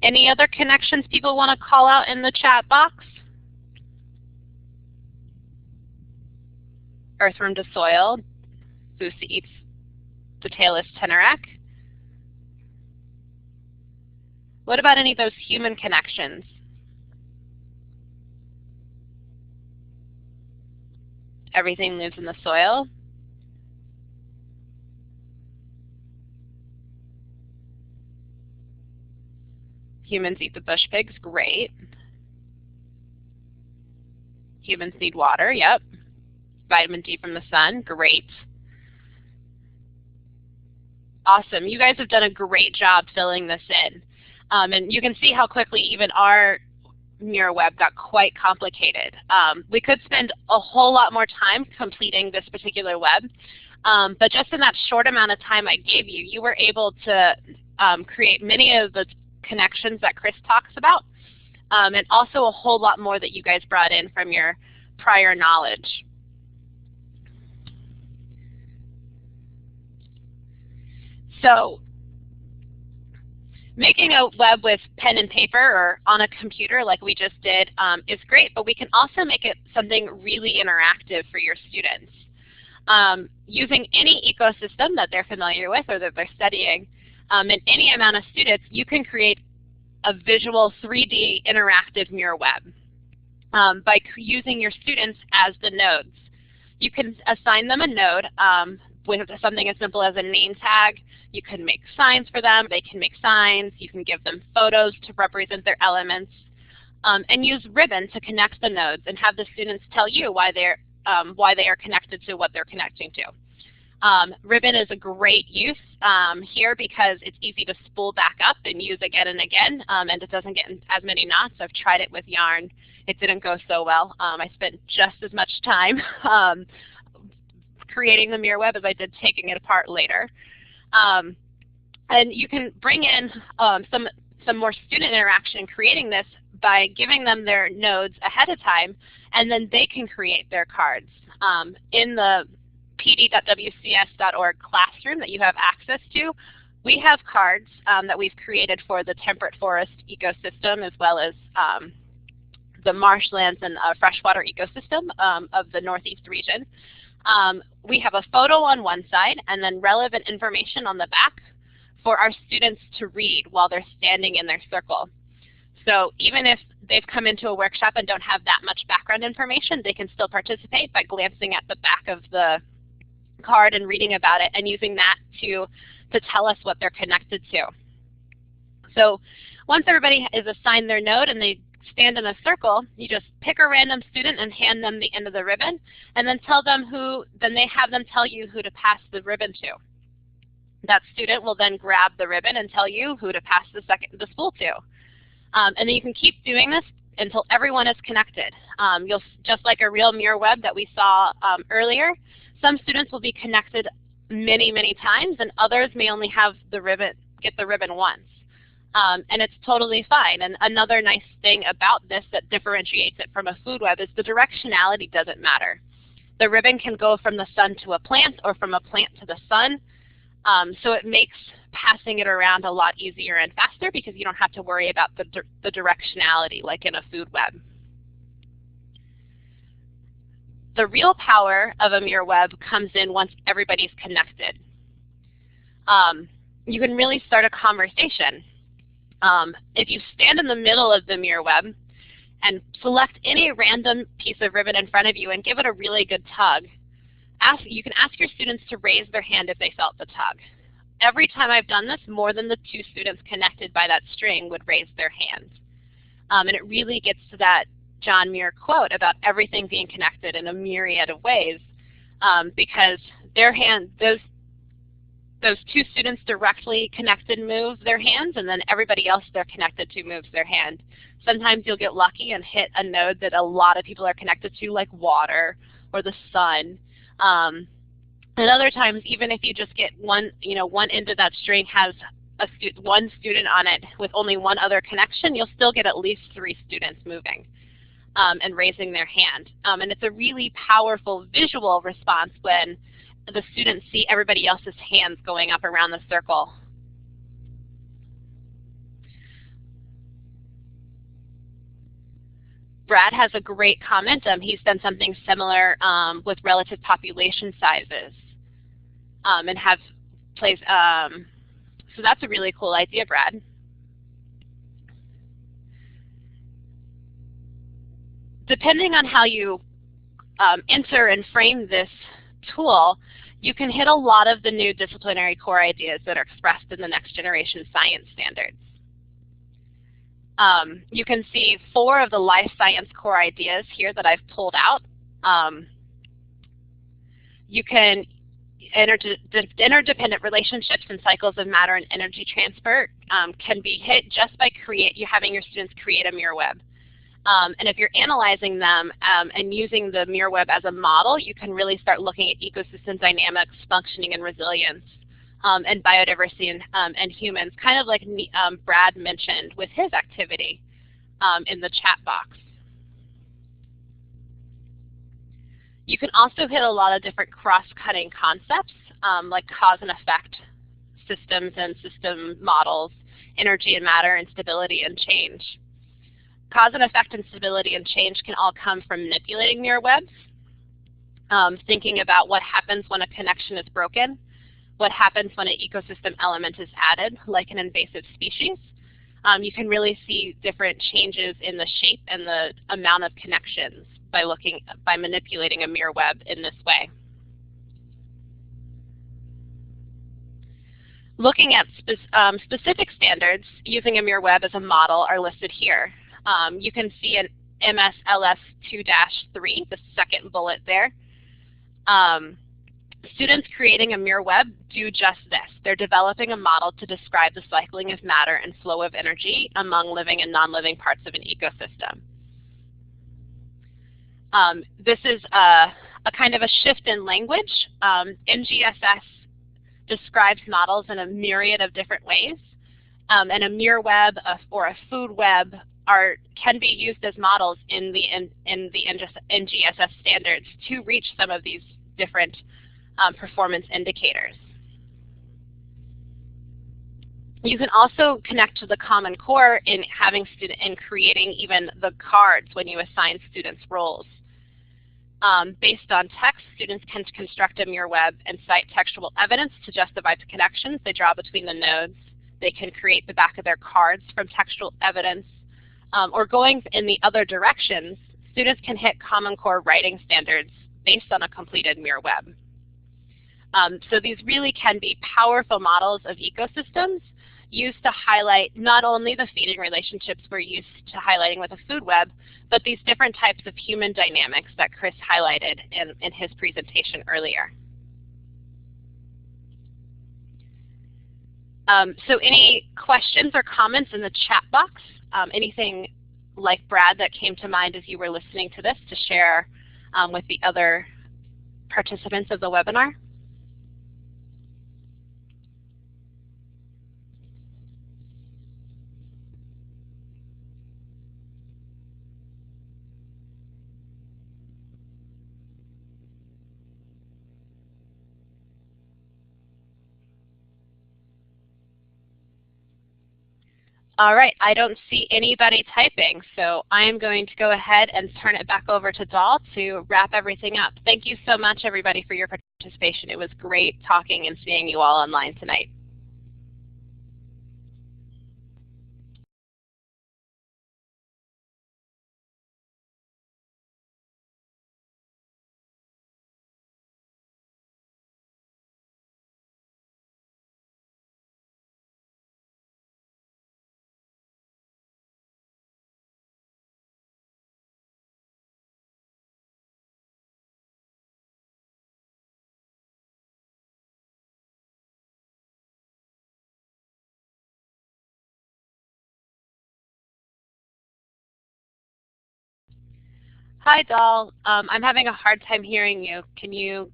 Any other connections people want to call out in the chat box? Earthworm to soil. Fusa eats the tailless tenerac. What about any of those human connections? Everything lives in the soil. Humans eat the bush pigs, great. Humans need water, yep. Vitamin D from the sun, great. Awesome, you guys have done a great job filling this in. And you can see how quickly even our mirror web got quite complicated. We could spend a whole lot more time completing this particular web, but just in that short amount of time I gave you, you were able to create many of the connections that Chris talks about, and also a whole lot more that you guys brought in from your prior knowledge. So making a web with pen and paper or on a computer like we just did is great, but we can also make it something really interactive for your students. Using any ecosystem that they're familiar with or that they're studying, and any amount of students, you can create a visual 3D interactive mirror web by using your students as the nodes. You can assign them a node with something as simple as a name tag. You can make signs for them. They can make signs. You can give them photos to represent their elements, and use ribbon to connect the nodes and have the students tell you why they are connected to what they're connecting to. Ribbon is a great use here because it's easy to spool back up and use again and again, and it doesn't get as many knots. I've tried it with yarn. It didn't go so well. I spent just as much time creating the mirror web as I did taking it apart later. And you can bring in some more student interaction creating this by giving them their nodes ahead of time, and then they can create their cards. In the pd.wcs.org classroom that you have access to, we have cards that we've created for the temperate forest ecosystem as well as the marshlands and freshwater ecosystem of the Northeast region. We have a photo on one side and then relevant information on the back for our students to read while they're standing in their circle. So even if they've come into a workshop and don't have that much background information, they can still participate by glancing at the back of the card and reading about it and using that to tell us what they're connected to. So once everybody is assigned their node and they stand in a circle, you just pick a random student and hand them the end of the ribbon, and then tell them then they have them tell you who to pass the ribbon to. That student will then grab the ribbon and tell you who to pass the spool to. And then you can keep doing this until everyone is connected. You'll, just like a real mirror web that we saw earlier, some students will be connected many, many times, and others may only have the ribbon, get the ribbon once. And it's totally fine. And another nice thing about this that differentiates it from a food web is the directionality doesn't matter. The ribbon can go from the sun to a plant or from a plant to the sun. So it makes passing it around a lot easier and faster because you don't have to worry about the directionality like in a food web. The real power of a mirror web comes in once everybody's connected. You can really start a conversation. If you stand in the middle of the mirror web and select any random piece of ribbon in front of you and give it a really good tug, you can ask your students to raise their hand if they felt the tug. Every time I've done this, more than the 2 students connected by that string would raise their hand. And it really gets to that John Muir quote about everything being connected in a myriad of ways, because those two students directly connected move their hands, and then everybody else they're connected to moves their hand. Sometimes you'll get lucky and hit a node that a lot of people are connected to, like water or the sun. And other times, even if you just get one end of that string has one student on it with only one other connection, you'll still get at least 3 students moving and raising their hand. And it's a really powerful visual response when the students see everybody else's hands going up around the circle. Brad has a great comment. He's done something similar with relative population sizes and have plays. So that's a really cool idea, Brad. Depending on how you enter and frame this tool, you can hit a lot of the new disciplinary core ideas that are expressed in the next generation science standards. You can see 4 of the life science core ideas here that I've pulled out. You can interdependent relationships and cycles of matter and energy transfer can be hit just by having your students create a mirror web. And if you're analyzing them and using the mirror web as a model, you can really start looking at ecosystem dynamics, functioning, and resilience, and biodiversity and humans, kind of like Brad mentioned with his activity in the chat box. You can also hit a lot of different cross-cutting concepts like cause and effect systems and system models, energy and matter, and stability and change. Cause and effect and stability and change can all come from manipulating mirror webs, thinking about what happens when a connection is broken, what happens when an ecosystem element is added, like an invasive species. You can really see different changes in the shape and the amount of connections by manipulating a mirror web in this way. Looking at specific standards using a mirror web as a model are listed here. You can see an MSLS 2-3, the second bullet there. Students creating a mirror web do just this. They're developing a model to describe the cycling of matter and flow of energy among living and non-living parts of an ecosystem. This is a kind of a shift in language. NGSS describes models in a myriad of different ways, and a mirror web or a food web can be used as models in the NGSS standards to reach some of these different performance indicators. You can also connect to the Common Core in creating even the cards when you assign students roles. Based on text, students can construct a mirror web and cite textual evidence to justify the connections they draw between the nodes. They can create the back of their cards from textual evidence. Or going in the other directions, students can hit Common Core writing standards based on a completed mirror web. So these really can be powerful models of ecosystems used to highlight not only the feeding relationships we're used to highlighting with a food web, but these different types of human dynamics that Chris highlighted in his presentation earlier. So any questions or comments in the chat box? Anything like Brad that came to mind as you were listening to this to share with the other participants of the webinar? All right, I don't see anybody typing, so I am going to go ahead and turn it back over to Dahl to wrap everything up. Thank you so much, everybody, for your participation. It was great talking and seeing you all online tonight. Hi, Doll. I'm having a hard time hearing you. Can you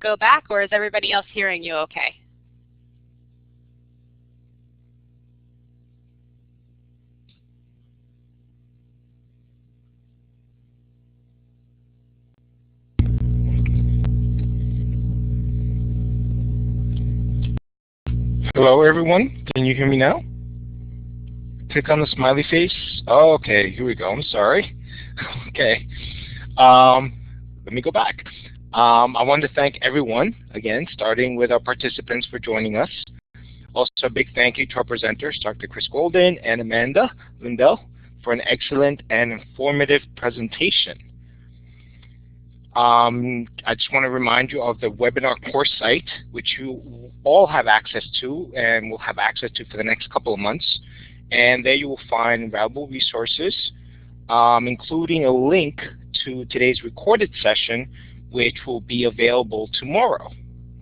go back, or is everybody else hearing you okay? Hello, everyone. Can you hear me now? Click on the smiley face. Oh, okay, here we go. I'm sorry. Okay. Let me go back. I want to thank everyone, again, starting with our participants for joining us. Also, a big thank you to our presenters, Dr. Chris Golden and Amanda Lindell, for an excellent and informative presentation. I just want to remind you of the webinar course site, which you all have access to and will have access to for the next couple of months. And there you will find valuable resources, including a link to today's recorded session, which will be available tomorrow.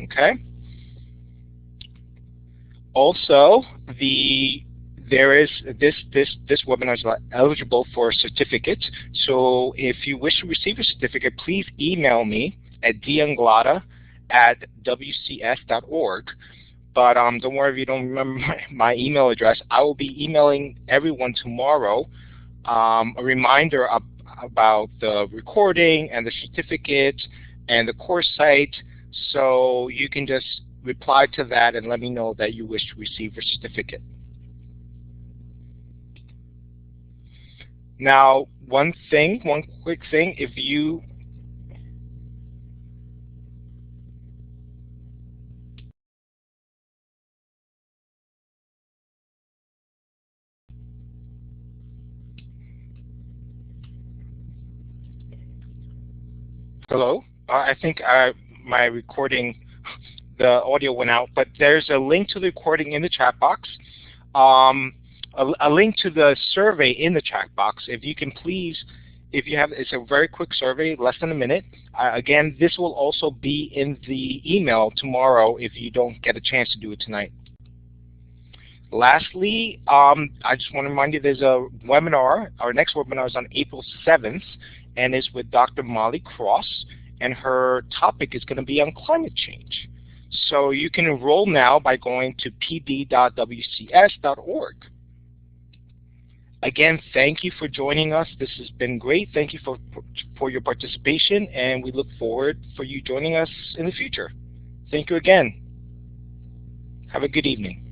Okay. Also, this webinar is eligible for certificates. So if you wish to receive a certificate, please email me at danglada@wcs.org. But don't worry if you don't remember my email address. I will be emailing everyone tomorrow a reminder about the recording and the certificate and the course site, so you can just reply to that and let me know that you wish to receive your certificate. Now, one quick thing, if you hello, I think my recording, the audio went out, but there's a link to the recording in the chat box. A link to the survey in the chat box. If you can please, it's a very quick survey, less than a minute. Again, this will also be in the email tomorrow if you don't get a chance to do it tonight. Lastly, I just want to remind you there's a webinar. Our next webinar is on April 7th and is with Dr. Molly Cross, and her topic is going to be on climate change. So you can enroll now by going to pd.wcs.org. Again, thank you for joining us. This has been great. Thank you for your participation, and we look forward for you joining us in the future. Thank you again. Have a good evening.